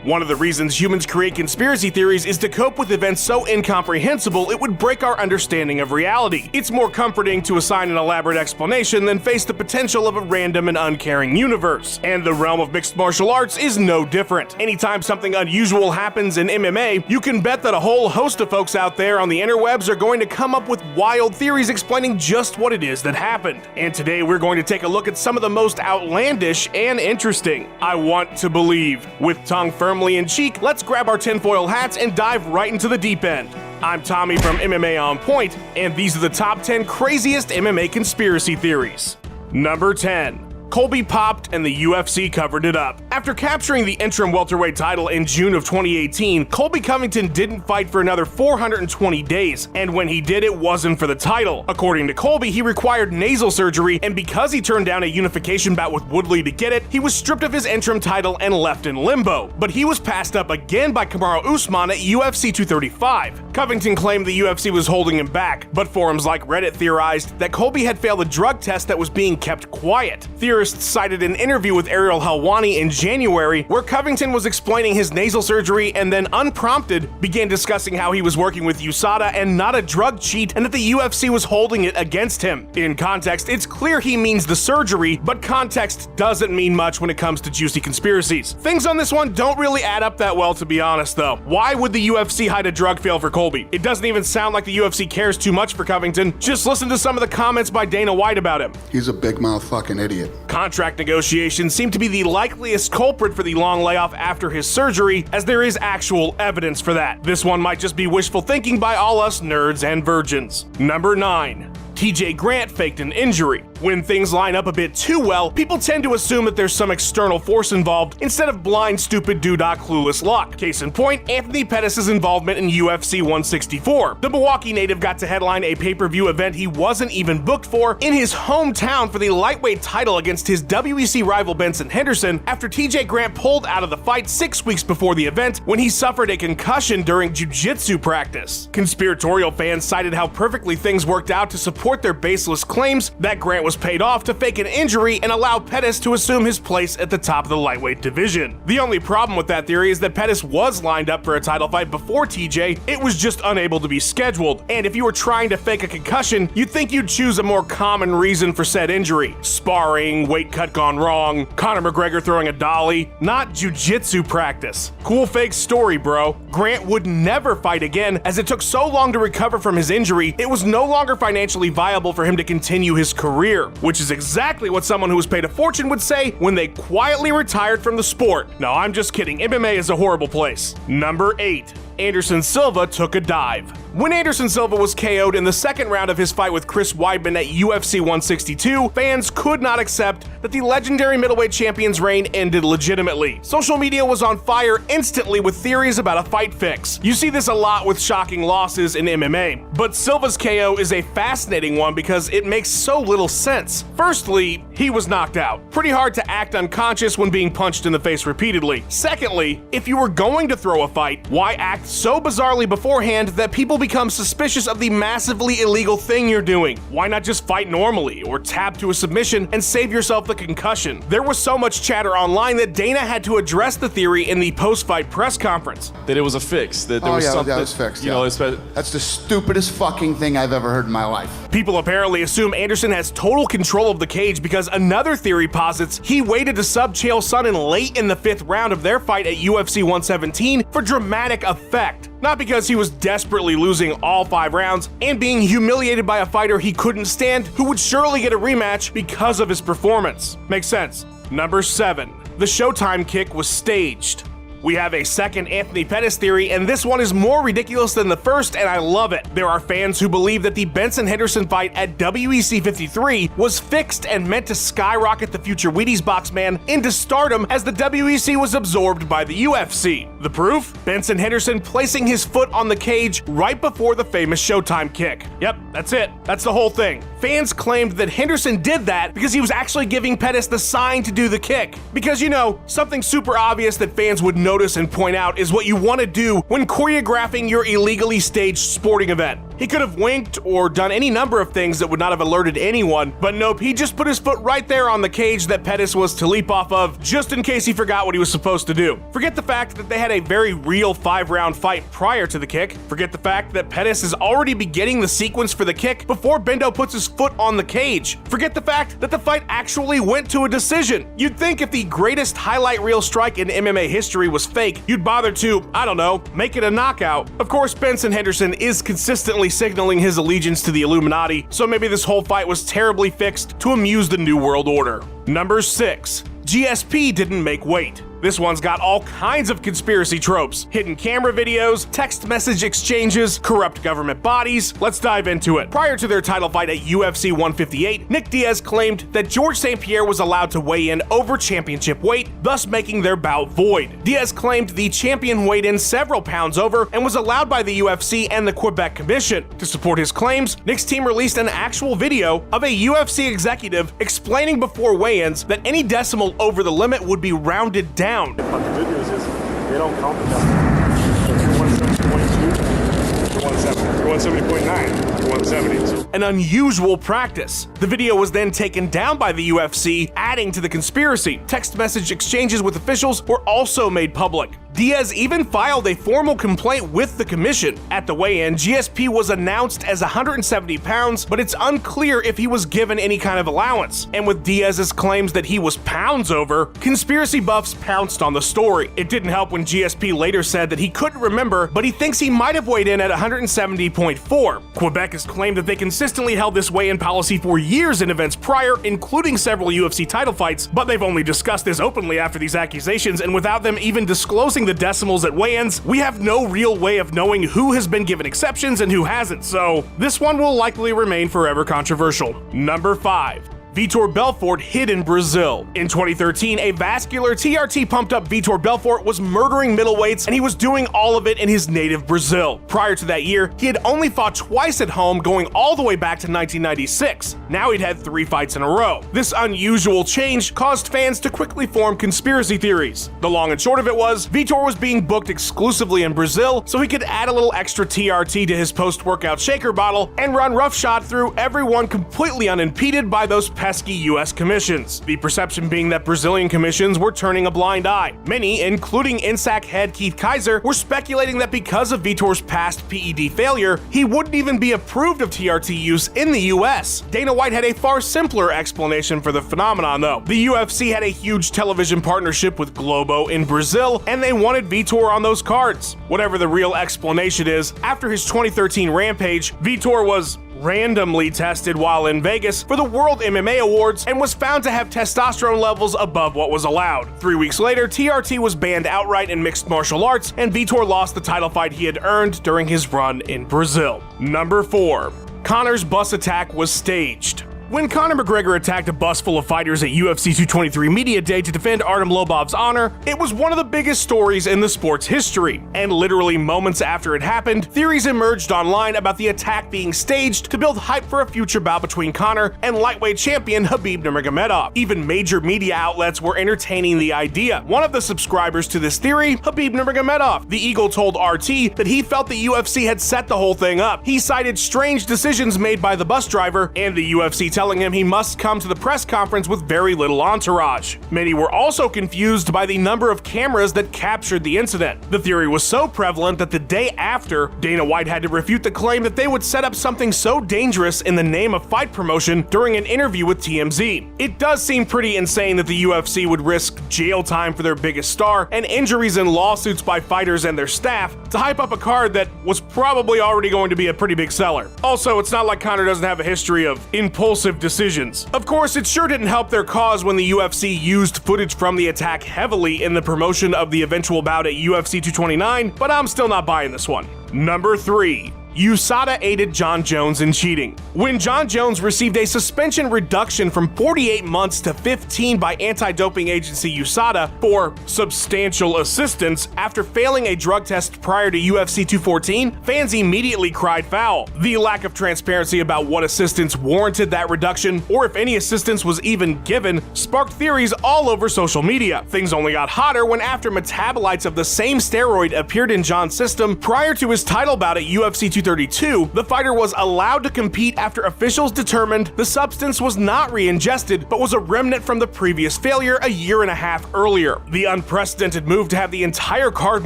One of the reasons humans create conspiracy theories is to cope with events so incomprehensible it would break our understanding of reality. It's more comforting to assign an elaborate explanation than face the potential of a random and uncaring universe. And the realm of mixed martial arts is no different. Anytime something unusual happens in MMA, you can bet that a whole host of folks out there on the interwebs are going to come up with wild theories explaining just what it is that happened. And today we're going to take a look at some of the most outlandish and interesting. I want to believe. With tongue firmly in cheek, let's grab our tinfoil hats and dive right into the deep end. I'm Tommy from MMA On Point, and these are the top 10 craziest MMA conspiracy theories. Number 10. Colby popped and the UFC covered it up. After capturing the interim welterweight title in June of 2018, Colby Covington didn't fight for another 420 days, and when he did, it wasn't for the title. According to Colby, he required nasal surgery, and because he turned down a unification bout with Woodley to get it, he was stripped of his interim title and left in limbo. But he was passed up again by Kamaru Usman at UFC 235. Covington claimed the UFC was holding him back, but forums like Reddit theorized that Colby had failed a drug test that was being kept quiet. Theorists cited an interview with Ariel Helwani in January where Covington was explaining his nasal surgery and then, unprompted, began discussing how he was working with USADA and not a drug cheat and that the UFC was holding it against him. In context, it's clear he means the surgery, but context doesn't mean much when it comes to juicy conspiracies. Things on this one don't really add up that well, to be honest, though. Why would the UFC hide a drug fail for Colby? It doesn't even sound like the UFC cares too much for Covington. Just listen to some of the comments by Dana White about him. He's a big mouth fucking idiot. Contract negotiations seem to be the likeliest culprit for the long layoff after his surgery, as there is actual evidence for that. This one might just be wishful thinking by all us nerds and virgins. Number 9. TJ Grant faked an injury. When things line up a bit too well, people tend to assume that there's some external force involved instead of blind, stupid, doodah, clueless luck. Case in point, Anthony Pettis' involvement in UFC 164. The Milwaukee native got to headline a pay-per-view event he wasn't even booked for in his hometown for the lightweight title against his WEC rival Benson Henderson after TJ Grant pulled out of the fight 6 weeks before the event when he suffered a concussion during jiu-jitsu practice. Conspiratorial fans cited how perfectly things worked out to support their baseless claims that Grant was paid off to fake an injury and allow Pettis to assume his place at the top of the lightweight division. The only problem with that theory is that Pettis was lined up for a title fight before TJ, it was just unable to be scheduled, and if you were trying to fake a concussion, you'd think you'd choose a more common reason for said injury. Sparring, weight cut gone wrong, Conor McGregor throwing a dolly, not jiu-jitsu practice. Cool fake story, bro. Grant would never fight again, as it took so long to recover from his injury, it was no longer financially viable for him to continue his career, which is exactly what someone who was paid a fortune would say when they quietly retired from the sport. No, I'm just kidding. MMA is a horrible place. Number 8. Anderson Silva took a dive. When Anderson Silva was KO'd in the second round of his fight with Chris Weidman at UFC 162, fans could not accept that the legendary middleweight champion's reign ended legitimately. Social media was on fire instantly with theories about a fight fix. You see this a lot with shocking losses in MMA, but Silva's KO is a fascinating one because it makes so little sense. Firstly, he was knocked out. Pretty hard to act unconscious when being punched in the face repeatedly. Secondly, if you were going to throw a fight, why act so bizarrely beforehand that people become suspicious of the massively illegal thing you're doing? Why not just fight normally or tap to a submission and save yourself the concussion? There was so much chatter online that Dana had to address the theory in the post-fight press conference. That it was a fix, that there was something that was fixed. You know, that's the stupidest fucking thing I've ever heard in my life. People apparently assume Anderson has total control of the cage because another theory posits he waited to sub Chael Sonnen late in the 5th round of their fight at UFC 117 for dramatic effect. Not because he was desperately losing all 5 rounds and being humiliated by a fighter he couldn't stand who would surely get a rematch because of his performance. Makes sense. Number 7. The Showtime kick was staged. We have a second Anthony Pettis theory, and this one is more ridiculous than the first, and I love it. There are fans who believe that the Benson Henderson fight at WEC 53 was fixed and meant to skyrocket the future Wheaties box man into stardom as the WEC was absorbed by the UFC. The proof? Benson Henderson placing his foot on the cage right before the famous Showtime kick. Yep, that's it. That's the whole thing. Fans claimed that Henderson did that because he was actually giving Pettis the sign to do the kick. Because, you know, something super obvious that fans would notice and point out is what you want to do when choreographing your illegally staged sporting event. He could have winked or done any number of things that would not have alerted anyone, but nope, he just put his foot right there on the cage that Pettis was to leap off of, just in case he forgot what he was supposed to do. Forget the fact that they had a very real 5-round fight prior to the kick. Forget the fact that Pettis is already beginning the sequence for the kick before Bendo puts his foot on the cage. Forget the fact that the fight actually went to a decision. You'd think if the greatest highlight reel strike in MMA history was fake, you'd bother to, I don't know, make it a knockout. Of course, Benson Henderson is consistently signaling his allegiance to the Illuminati, so maybe this whole fight was terribly fixed to amuse the New World Order. Number 6. GSP didn't make weight. This one's got all kinds of conspiracy tropes, hidden camera videos, text message exchanges, corrupt government bodies. Let's dive into it. Prior to their title fight at UFC 158, Nick Diaz claimed that George St-Pierre was allowed to weigh in over championship weight, thus making their bout void. Diaz claimed the champion weighed in several pounds over and was allowed by the UFC and the Quebec Commission. To support his claims, Nick's team released an actual video of a UFC executive explaining before weigh-ins that any decimal over the limit would be rounded down. But the good news is they don't count the decimals. So if you're 170.2, you're 170.9, you're 170. So an unusual practice. The video was then taken down by the UFC, adding to the conspiracy. Text message exchanges with officials were also made public. Diaz even filed a formal complaint with the commission. At the weigh-in, GSP was announced as 170 pounds, but it's unclear if he was given any kind of allowance. And with Diaz's claims that he was pounds over, conspiracy buffs pounced on the story. It didn't help when GSP later said that he couldn't remember, but he thinks he might have weighed in at 170.4. Quebec has claimed that they consistently held this weigh-in policy for years in events prior, including several UFC title fights, but they've only discussed this openly after these accusations, and without them even disclosing the decimals at weigh-ins, we have no real way of knowing who has been given exceptions and who hasn't, so this one will likely remain forever controversial. Number 5. Vitor Belfort hid in Brazil. In 2013, a vascular TRT pumped up Vitor Belfort was murdering middleweights, and he was doing all of it in his native Brazil. Prior to that year, he had only fought twice at home, going all the way back to 1996. Now he'd had 3 fights in a row. This unusual change caused fans to quickly form conspiracy theories. The long and short of it was, Vitor was being booked exclusively in Brazil so he could add a little extra TRT to his post-workout shaker bottle and run roughshod through everyone completely unimpeded by those pesky US commissions. The perception being that Brazilian commissions were turning a blind eye. Many, including INSAC head Keith Kaiser, were speculating that because of Vitor's past PED failure, he wouldn't even be approved of TRT use in the US. Dana White had a far simpler explanation for the phenomenon though. The UFC had a huge television partnership with Globo in Brazil, and they wanted Vitor on those cards. Whatever the real explanation is, after his 2013 rampage, Vitor was randomly tested while in Vegas for the World MMA Awards and was found to have testosterone levels above what was allowed. 3 weeks later, TRT was banned outright in mixed martial arts, and Vitor lost the title fight he had earned during his run in Brazil. Number 4. Conor's bus attack was staged. When Conor McGregor attacked a bus full of fighters at UFC 223 Media Day to defend Artem Lobov's honor, it was one of the biggest stories in the sport's history. And literally moments after it happened, theories emerged online about the attack being staged to build hype for a future bout between Conor and lightweight champion Khabib Nurmagomedov. Even major media outlets were entertaining the idea. One of the subscribers to this theory, Khabib Nurmagomedov, the Eagle told RT that he felt the UFC had set the whole thing up. He cited strange decisions made by the bus driver and the UFC telling him he must come to the press conference with very little entourage. Many were also confused by the number of cameras that captured the incident. The theory was so prevalent that the day after, Dana White had to refute the claim that they would set up something so dangerous in the name of fight promotion during an interview with TMZ. It does seem pretty insane that the UFC would risk jail time for their biggest star and injuries and lawsuits by fighters and their staff to hype up a card that was probably already going to be a pretty big seller. Also, it's not like Conor doesn't have a history of impulsive decisions. Of course, it sure didn't help their cause when the UFC used footage from the attack heavily in the promotion of the eventual bout at UFC 229, but I'm still not buying this one. Number 3. USADA aided Jon Jones in cheating. When Jon Jones received a suspension reduction from 48 months to 15 by anti-doping agency USADA for substantial assistance after failing a drug test prior to UFC 214, fans immediately cried foul. The lack of transparency about what assistance warranted that reduction, or if any assistance was even given, sparked theories all over social media. Things only got hotter when after metabolites of the same steroid appeared in Jon's system prior to his title bout at UFC 232, the fighter was allowed to compete after officials determined the substance was not re-ingested, but was a remnant from the previous failure a year and a half earlier. The unprecedented move to have the entire card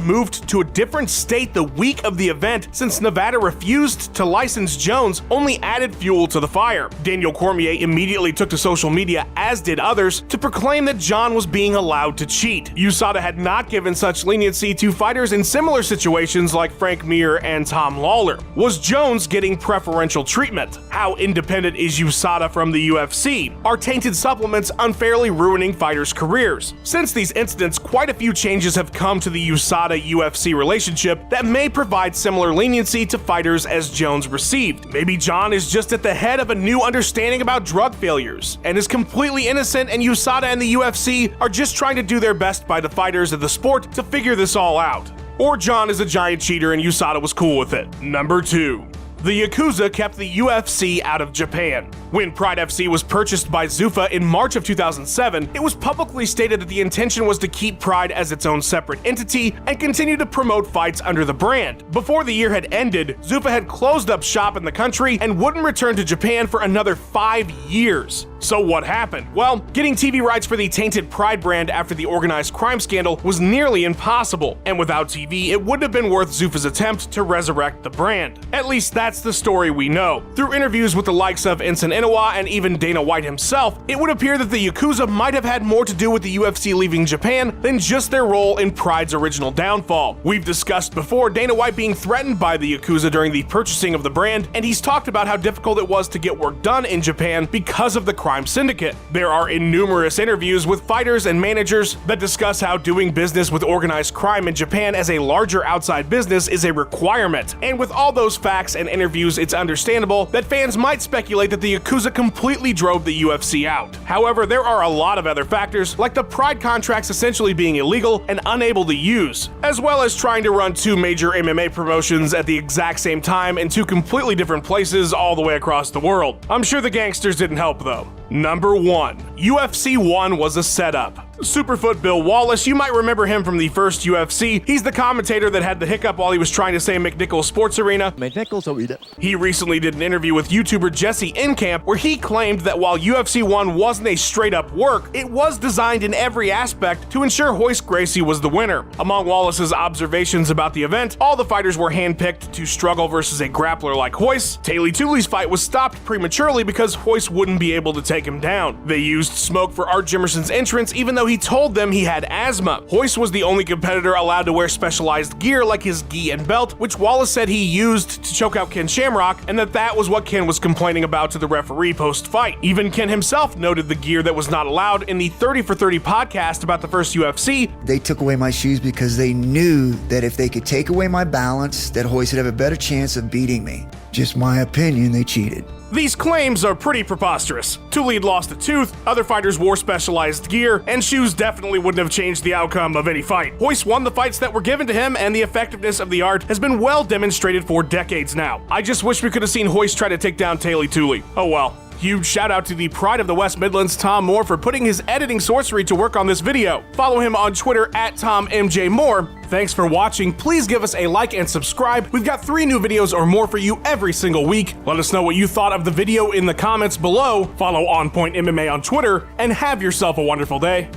moved to a different state the week of the event, since Nevada refused to license Jones, only added fuel to the fire. Daniel Cormier immediately took to social media, as did others, to proclaim that Jon was being allowed to cheat. USADA had not given such leniency to fighters in similar situations like Frank Mir and Tom Lawler. Was Jones getting preferential treatment? How independent is USADA from the UFC? Are tainted supplements unfairly ruining fighters' careers? Since these incidents, quite a few changes have come to the USADA-UFC relationship that may provide similar leniency to fighters as Jones received. Maybe Jon is just at the head of a new understanding about drug failures and is completely innocent, and USADA and the UFC are just trying to do their best by the fighters of the sport to figure this all out. Or Jon is a giant cheater and USADA was cool with it. Number 2. The Yakuza kept the UFC out of Japan. When Pride FC was purchased by Zuffa in March of 2007, it was publicly stated that the intention was to keep Pride as its own separate entity and continue to promote fights under the brand. Before the year had ended, Zuffa had closed up shop in the country and wouldn't return to Japan for another 5 years. So what happened? Well, getting TV rights for the tainted Pride brand after the organized crime scandal was nearly impossible, and without TV, it wouldn't have been worth Zuffa's attempt to resurrect the brand. At least that's the story we know. Through interviews with the likes of Ensign Inoue and even Dana White himself, it would appear that the Yakuza might have had more to do with the UFC leaving Japan than just their role in Pride's original downfall. We've discussed before Dana White being threatened by the Yakuza during the purchasing of the brand, and he's talked about how difficult it was to get work done in Japan because of the crime syndicate. There are innumerous interviews with fighters and managers that discuss how doing business with organized crime in Japan as a larger outside business is a requirement. And with all those facts and interviews, it's understandable that fans might speculate that the Yakuza completely drove the UFC out. However, there are a lot of other factors, like the Pride contracts essentially being illegal and unable to use, as well as trying to run 2 major MMA promotions at the exact same time in 2 completely different places all the way across the world. I'm sure the gangsters didn't help though. Number 1. UFC 1 was a setup. Superfoot Bill Wallace, you might remember him from the first UFC. He's the commentator that had the hiccup while he was trying to say McNichols Sports Arena. He recently did an interview with YouTuber Jesse Incamp where he claimed that while UFC 1 wasn't a straight up work, it was designed in every aspect to ensure Royce Gracie was the winner. Among Wallace's observations about the event, all the fighters were handpicked to struggle versus a grappler like Royce. Taylor Tooley's fight was stopped prematurely because Royce wouldn't be able to take him down. They used smoke for Art Jimerson's entrance even though he told them he had asthma. Royce was the only competitor allowed to wear specialized gear like his gi and belt, which Wallace said he used to choke out Ken Shamrock, and that was what Ken was complaining about to the referee post-fight. Even Ken himself noted the gear that was not allowed in the 30 for 30 podcast about the first UFC. They took away my shoes because they knew that if they could take away my balance, that Royce would have a better chance of beating me. Just my opinion, they cheated. These claims are pretty preposterous. Tooley had lost a tooth, other fighters wore specialized gear, and shoes definitely wouldn't have changed the outcome of any fight. Royce won the fights that were given to him, and the effectiveness of the art has been well demonstrated for decades now. I just wish we could have seen Royce try to take down Taylor Tooley. Oh well. Huge shout out to the Pride of the West Midlands, Tom Moore, for putting his editing sorcery to work on this video. Follow him on Twitter at TomMJMoore. Thanks for watching. Please give us a like and subscribe. We've got 3 new videos or more for you every single week. Let us know what you thought of the video in the comments below. Follow On Point MMA on Twitter, and have yourself a wonderful day.